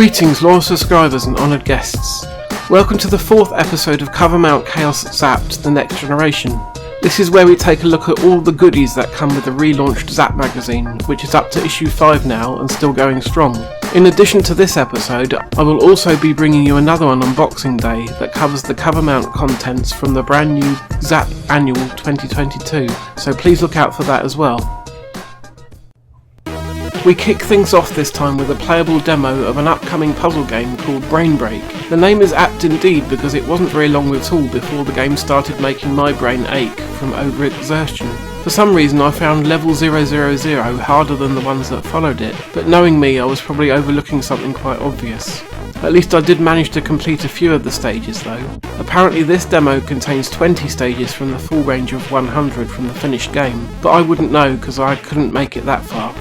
Greetings loyal subscribers and honoured guests. Welcome to the 4th episode of Covermount Chaos Zzapped, the next generation. This is where we take a look at all the goodies that come with the relaunched Zzap magazine, which is up to issue 5 now and still going strong. In addition to this episode, I will also be bringing you another one on Boxing Day that covers the Covermount contents from the brand new Zzap Annual 2022, so please look out for that as well. We kick things off this time with a playable demo of an upcoming puzzle game called Brain Break. The name is apt indeed because it wasn't very long at all before the game started making my brain ache from overexertion. For some reason I found level 000 harder than the ones that followed it, but knowing me I was probably overlooking something quite obvious. At least I did manage to complete a few of the stages though. Apparently this demo contains 20 stages from the full range of 100 from the finished game, but I wouldn't know because I couldn't make it that far.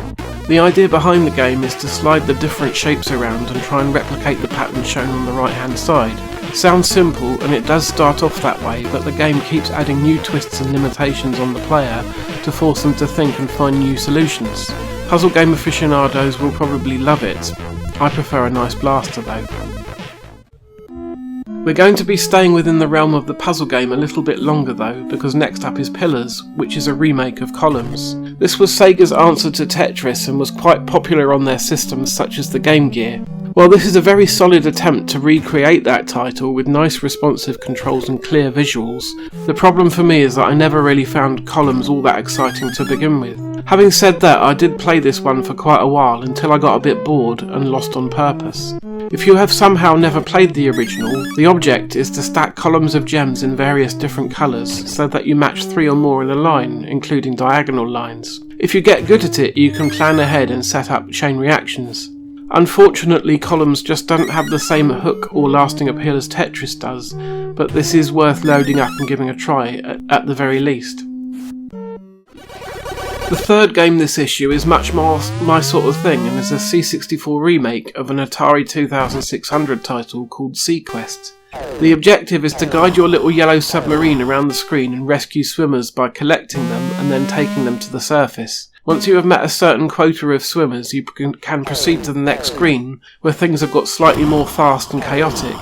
The idea behind the game is to slide the different shapes around and try and replicate the pattern shown on the right hand side. Sounds simple and it does start off that way, but the game keeps adding new twists and limitations on the player to force them to think and find new solutions. Puzzle game aficionados will probably love it. I prefer a nice blaster though. We're going to be staying within the realm of the puzzle game a little bit longer though, because next up is Pillars, which is a remake of Columns. This was Sega's answer to Tetris and was quite popular on their systems such as the Game Gear. While this is a very solid attempt to recreate that title with nice responsive controls and clear visuals, the problem for me is that I never really found Columns all that exciting to begin with. Having said that, I did play this one for quite a while until I got a bit bored and lost on purpose. If you have somehow never played the original, the object is to stack columns of gems in various different colours so that you match 3 or more in a line, including diagonal lines. If you get good at it, you can plan ahead and set up chain reactions. Unfortunately, Columns just doesn't have the same hook or lasting appeal as Tetris does, but this is worth loading up and giving a try, at the very least. The third game this issue is much more my sort of thing and is a C64 remake of an Atari 2600 title called Sequest. The objective is to guide your little yellow submarine around the screen and rescue swimmers by collecting them and then taking them to the surface. Once you have met a certain quota of swimmers, you can proceed to the next screen, where things have got slightly more fast and chaotic.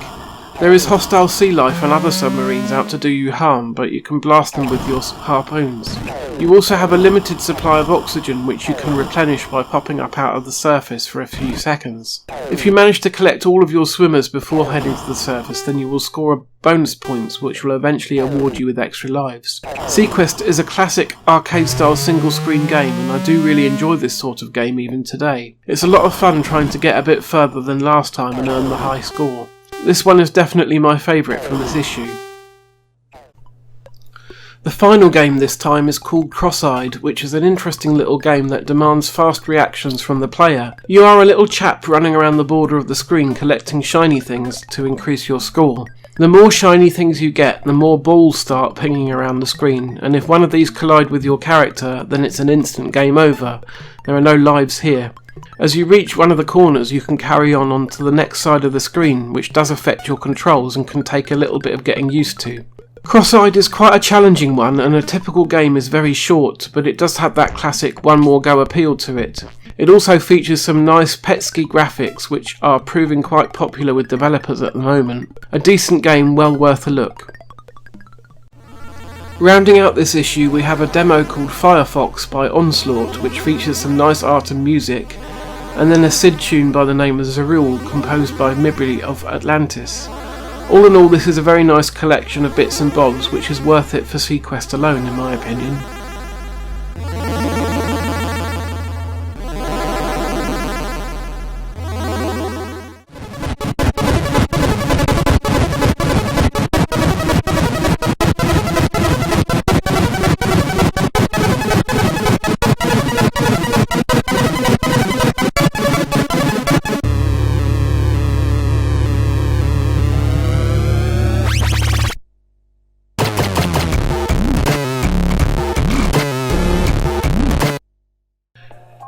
There is hostile sea life and other submarines out to do you harm, but you can blast them with your harpoons. You also have a limited supply of oxygen which you can replenish by popping up out of the surface for a few seconds. If you manage to collect all of your swimmers before heading to the surface, then you will score bonus points which will eventually award you with extra lives. Sequest is a classic arcade-style single-screen game and I do really enjoy this sort of game even today. It's a lot of fun trying to get a bit further than last time and earn the high score. This one is definitely my favourite from this issue. The final game this time is called Cross-Eyed, which is an interesting little game that demands fast reactions from the player. You are a little chap running around the border of the screen collecting shiny things to increase your score. The more shiny things you get, the more balls start pinging around the screen, and if one of these collide with your character, then it's an instant game over. There are no lives here. As you reach one of the corners, you can carry on to the next side of the screen, which does affect your controls and can take a little bit of getting used to. Cross-Eyed is quite a challenging one, and a typical game is very short, but it does have that classic one more go appeal to it. It also features some nice Petsky graphics, which are proving quite popular with developers at the moment. A decent game, well worth a look. Rounding out this issue, we have a demo called Firefox by Onslaught, which features some nice art and music, and then a SID tune by the name of Zerul, composed by Mibri of Atlantis. All in all, this is a very nice collection of bits and bobs, which is worth it for Sequest alone in my opinion.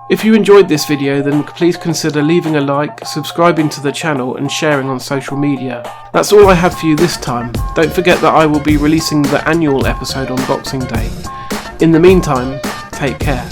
If you enjoyed this video, then please consider leaving a like, subscribing to the channel and sharing on social media. That's all I have for you this time. Don't forget that I will be releasing the annual episode on Boxing Day. In the meantime, take care.